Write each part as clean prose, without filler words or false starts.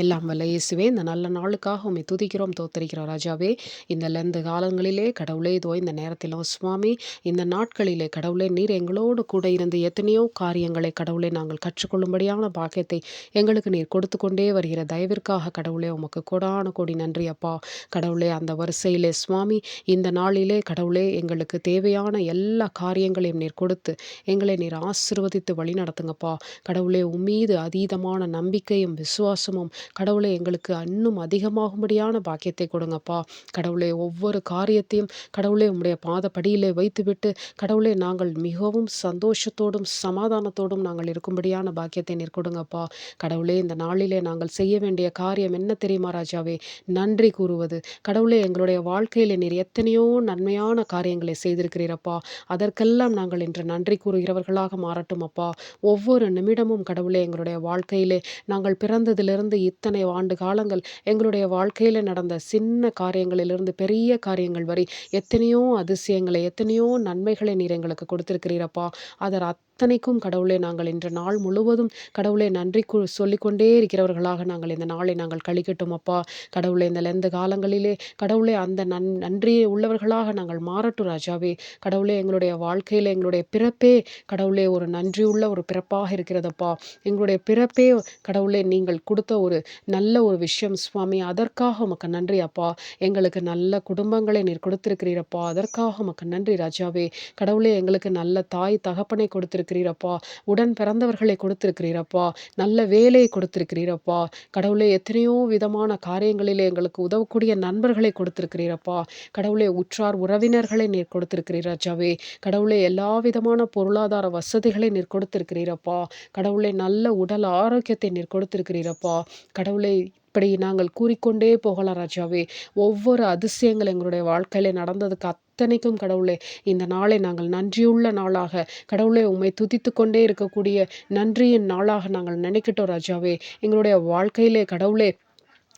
எல்லாம் வல்ல இயேசுவே, இந்த நல்ல நாளுக்காக உம்மை துதிக்கிறோம், தோத்தரிக்கிறோம் ராஜாவே. இந்த லெந்து காலங்களிலே கடவுளே, இதோ இந்த நேரத்திலும் சுவாமி, இந்த நாட்களிலே கடவுளே, நீர் எங்களோடு கூட இருந்து எத்தனையோ காரியங்களை கடவுளே நாங்கள் கற்றுக்கொள்ளும்படியான பாக்கியத்தை எங்களுக்கு நீர் கொடுத்து கொண்டே வருகிற தயவிற்காக கடவுளே உமக்கு கோடான கோடி நன்றி அப்பா. கடவுளே, அந்த வரிசையிலே சுவாமி, இந்த நாளிலே கடவுளே எங்களுக்கு தேவையான எல்லா காரியங்களையும் நீர் கொடுத்து எங்களை நீர் ஆசீர்வதித்து வழி நடத்துங்கப்பா. கடவுளே, உம்மீது அதீதமான நம்பிக்கையும் விசுவாசமும் கடவுளே எங்களுக்கு இன்னும் அதிகமாகும்படியான பாக்கியத்தை கொடுங்கப்பா. கடவுளே, ஒவ்வொரு காரியத்தையும் கடவுளே உம்முடைய பாதப்படியிலே வைத்துவிட்டு கடவுளே நாங்கள் மிகவும் சந்தோஷத்தோடும் சமாதானத்தோடும் நாங்கள் இருக்கும்படியான பாக்கியத்தை நீர் கொடுங்கப்பா. கடவுளே, இந்த நாளிலே நாங்கள் செய்ய வேண்டிய காரியம் என்ன தெரியுமா ராஜாவே? நன்றி கூறுவது. கடவுளே, எங்களுடைய வாழ்க்கையிலே நீர் எத்தனையோ நன்மையான காரியங்களை செய்திருக்கிறீரப்பா. அதற்கெல்லாம் நாங்கள் இன்று நன்றி கூறுகிறவர்களாக மாறட்டும் அப்பா. ஒவ்வொரு நிமிடமும் கடவுளே எங்களுடைய வாழ்க்கையிலே நாங்கள் பிறந்ததிலிருந்து இத்தனை ஆண்டு காலங்கள் எங்களுடைய வாழ்க்கையில் நடந்த சின்ன காரியங்களிலிருந்து பெரிய காரியங்கள் வரை எத்தனையோ அதிசயங்களை எத்தனையோ நன்மைகளை நீர் எங்களுக்கு கொடுத்திருக்கிறீரப்பா. அதர் அத்தனைக்கும் கடவுளே நாங்கள் இன்று நாள் முழுவதும் கடவுளே நன்றி சொல்லிக்கொண்டே இருக்கிறவர்களாக நாங்கள் இந்த நாளை நாங்கள் கழிக்கட்டும் அப்பா. கடவுளே, இந்த லெந்த காலங்களிலே கடவுளே அந்த நன்றியை உள்ளவர்களாக நாங்கள் மாறட்டும் ராஜாவே. கடவுளே, எங்களுடைய வாழ்க்கையில் எங்களுடைய பிறப்பே கடவுளே ஒரு நன்றியுள்ள ஒரு பிறப்பாக இருக்கிறதப்பா. எங்களுடைய பிறப்பே கடவுளே நீங்கள் கொடுத்த ஒரு நல்ல ஒரு விஷயம் சுவாமி. அதற்காக உமக்கு நன்றி அப்பா. எங்களுக்கு நல்ல குடும்பங்களை நீர் கொடுத்திருக்கிறீரப்பா. அதற்காக உமக்கு நன்றி ராஜாவே. கடவுளே, எங்களுக்கு நல்ல தாய் தகப்பனை கொடுத்திருக்கிறீரப்பா. உடன் பிறந்தவர்களை கொடுத்திருக்கிறீரப்பா. நல்ல வேலையை கொடுத்திருக்கிறீரப்பா. கடவுளே, எத்தனையோ விதமான காரியங்களிலே எங்களுக்கு உதவக்கூடிய நண்பர்களை கொடுத்திருக்கிறீரப்பா. கடவுளே, உற்றார் உறவினர்களை நீர் கொடுத்திருக்கிறீர் ராஜாவே. கடவுளே, எல்லா விதமான பொருளாதார வசதிகளை நீர் கொடுத்திருக்கிறீரப்பா. கடவுளே, நல்ல உடல் ஆரோக்கியத்தை நீர் கொடுத்திருக்கிறீரப்பா. கடவுளே, இப்படி நாங்கள் கூறிக்கொண்டே போகலாம் ராஜாவே. ஒவ்வொரு அதிசயங்கள் எங்களுடைய வாழ்க்கையில நடந்ததுக்கு அத்தனைக்கும் கடவுளே இந்த நாளை நாங்கள் நன்றியுள்ள நாளாக கடவுளே உம்மை துதித்து கொண்டே இருக்கக்கூடிய நன்றியின் நாளாக நாங்கள் நினைக்கிட்டோம் ராஜாவே. எங்களுடைய வாழ்க்கையிலே கடவுளே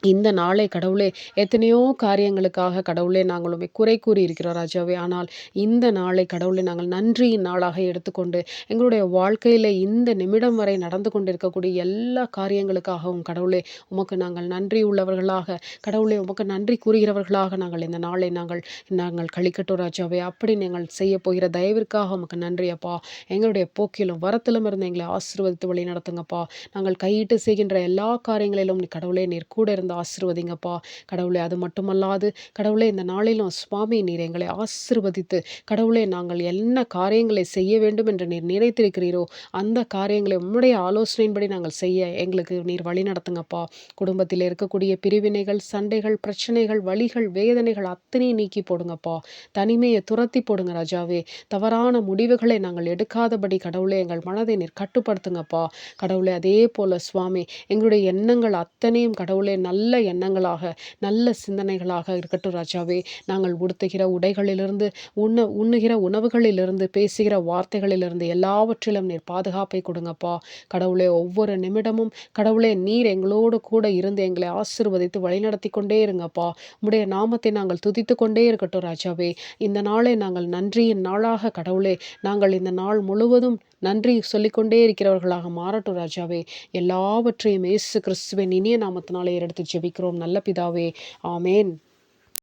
இந்த நாளை கடவுளே எத்தனையோ காரியங்களுக்காக கடவுளே நாங்கள் உம்மை குறை கூறி இருக்கிறோம் ராஜாவே. ஆனால் இந்த நாளை கடவுளை நாங்கள் நன்றியின் நாளாக எடுத்துக்கொண்டு எங்களுடைய வாழ்க்கையில் இந்த நிமிடம் வரை நடந்து கொண்டிருக்கக்கூடிய எல்லா காரியங்களுக்காகவும் கடவுளே உமக்கு நாங்கள் நன்றி உள்ளவர்களாக கடவுளே உமக்கு நன்றி கூறுகிறவர்களாக நாங்கள் இந்த நாளை நாங்கள் நாங்கள் கழிக்கட்டும் ராஜாவே. அப்படி நீங்கள் செய்ய போகிற தயவிற்காக உமக்கு நன்றி அப்பா. எங்களுடைய போக்கிலும் வரத்திலும் இருந்து எங்களை ஆசீர்வதித்து வழி நடத்துங்கப்பா. நாங்கள் கையிட்டு செய்கின்ற எல்லா காரியங்களிலும் கடவுளே நீர் கூட இருந்து ஆசீர்வதிங்கப்பா. கடவுளே, அது மட்டுமல்லாது கடவுளே இந்த நாளிலும் சுவாமி நீர் எங்களை ஆசீர்வதித்து கடவுளே நாங்கள் என்ன காரியங்களை செய்ய வேண்டும் என்று நீர் நினைத்திருக்கிறீரோ அந்த காரியங்களை உம்முடைய ஆலோசனையின்படி நாங்கள் செய்ய எங்களுக்கு நீர் வழி நடத்துங்கப்பா. குடும்பத்தில் இருக்கக்கூடிய பிரிவினைகள், சண்டைகள், பிரச்சனைகள், வலிகள், வேதனைகள் அத்தனையும் நீக்கி போடுங்கப்பா. தனிமையை துரத்தி போடுங்க ராஜாவே. தவறான முடிவுகளை நாங்கள் எடுக்காதபடி கடவுளே எங்கள் மனதை நீர் கட்டுப்படுத்துங்கப்பா. கடவுளே, அதே போல சுவாமி எங்களுடைய எண்ணங்கள் அத்தனையும் கடவுளே நல்ல எண்ணங்களாக நல்ல சிந்தனைகளாக இருக்கட்டும் ராஜாவே. நாங்கள் உடுத்துகிற உடைகளிலிருந்து உண்ணுகிற உணவுகளிலிருந்து பேசுகிற வார்த்தைகளிலிருந்து எல்லாவற்றிலும் நீர் பாதுகாப்பை கொடுங்கப்பா. கடவுளே, ஒவ்வொரு நிமிடமும் கடவுளே நீர் எங்களோடு கூட இருந்து எங்களை ஆசீர்வதித்து வழிநடத்தி கொண்டே இருங்கப்பா. உம்முடைய நாமத்தை நாங்கள் துதித்து கொண்டே இருக்கட்டும் ராஜாவே. இந்த நாளை நாங்கள் நன்றியின் நாளாக கடவுளே நாங்கள் இந்த நாள் முழுவதும் நன்றி சொல்லிக்கொண்டே இருக்கிறவர்களாக மாறட்டும் ராஜாவே. எல்லாவற்றையும் இயேசு கிறிஸ்துவின் இனிய நாமத்தினாலே எடுத்து ஜெபிக்கிறோம் நல்ல பிதாவே. ஆமேன்.